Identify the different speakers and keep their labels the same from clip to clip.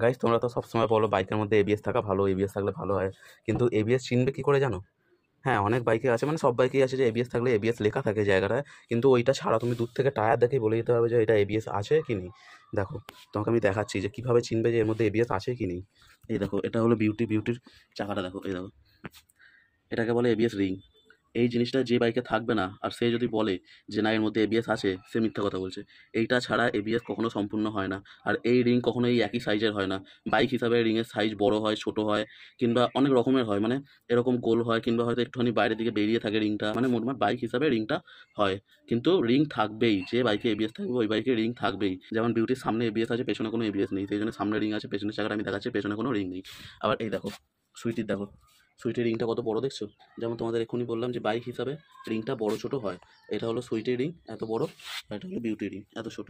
Speaker 1: Guys, তোমরা তো সবসময় বলো বাইকের মধ্যে এবিএস থাকা ভালো, এবিএস থাকলে ভালো হয়। কিন্তু এবিএস চিনবে কি করে জানো? হ্যাঁ, অনেক বাইকে আছে, মানে সব বাইকেই আছে যে এবিএস থাকলে এবিএস লেখা থাকে জায়গাটায়, কিন্তু ওইটা ছাড়া তুমি দূর থেকে টায়ার দেখেই বলে দিতে পারবে যে এটা এবিএস আছে কি নেই। দেখো, তোমাকে আমি দেখাচ্ছি যে কীভাবে চিনবে যে এর মধ্যে এবিএস আছে কি নেই। এই দেখো, এটা হলো বিউটির চাকাটা, দেখো এই দেখো, এটাকে বলে এবিএস রিং। এই জিনিসটা যে বাইকে থাকবে না, আর সে যদি বলে যে না এর মধ্যে এবিএস আছে, সে মিথ্যা কথা বলছে। এইটা ছাড়া এবিএস কখনো সম্পূর্ণ হয় না। আর এই রিং কখনো এই একই সাইজের হয় না। বাইক হিসাবে রিংয়ের সাইজ বড় হয়, ছোট হয়, কিংবা অনেক রকমের হয়, মানে এরকম গোল হয়, কিংবা হয়তো একটুখানি বাইরের দিকে বেরিয়ে থাকে রিংটা, মানে মোটমাট বাইক হিসাবে রিংটা হয়। কিন্তু রিং থাকবেই, যে বাইকে এবিএস থাকবে ওই বাইকে রিং থাকবেই। যেমন বিউটির সামনে এবিএস আছে, পেছনে কোনো এবিএস নেই, সেই জন্য সামনে রিং আছে, পেছনের চাকাটা আমি দেখাচ্ছি, পেছনে কোনো রিং নেই। আবার এই দেখো, সুইটির দেখো, সুইটের রিংটা কত বড় দেখছো? যেমন তোমাদের এক্ষুনি বললাম যে বাইক হিসাবে রিংটা বড় ছোট হয়। এটা হলো সুইটের রিং এত বড়, আর এটা হলো বিউটি রিং এত ছোট।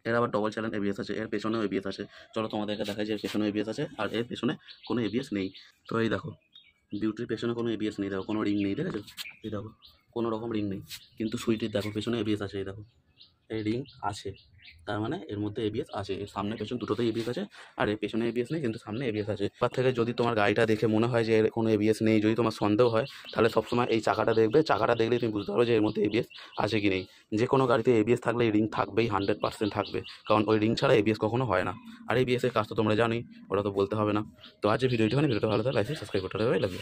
Speaker 1: এর আবার ডবল চ্যানেল এবিএস আছে, এর পেছনেও এবিএস আছে। চলো তোমাদেরকে দেখাই যে এর পেছনে এবিএস আছে আর এর পেছনে কোনো এবিএস নেই। তো এই দেখো, বিউটির পেছনে কোনো এবিএস নেই, দেখো কোনো রিং নেই, দেখেছো? এই দেখো, কোনো রকম রিং নেই। কিন্তু সুইটির দেখো পেছনে এবিএস আছে, এই দেখো, এই রিং আছে। তার মানে এর মধ্যে এবিএস আছে, এর সামনে পেছন দুটোতেই এবিএস আছে। আর এর পেছনে এবিএস নেই, কিন্তু সামনে এবিএস আছে। এবার থেকে যদি তোমার গাড়িটা দেখে মনে হয় যে এর কোনো এবিএস নেই, যদি তোমার সন্দেহ হয়, তাহলে সবসময় এই চাকাটা দেখবে, চাকাটা দেখলেই তুমি বুঝতে পারবে যে এর মধ্যে এবিএস আছে কি নেই। যে কোনো গাড়িতে এবিএস থাকলে এই রিং থাকবেই, 100% থাকবে, কারণ ওই রিং ছাড়া এবিএস কখনো হয় না। আর এবিএস এর কাজ তো তোমরা জানোই, ওটা তো বলতে হবে না। তো আজ ভিডিওটা ভালো, তাহলে লাইক সাবস্ক্রাইব করতে হবে, লাগবে।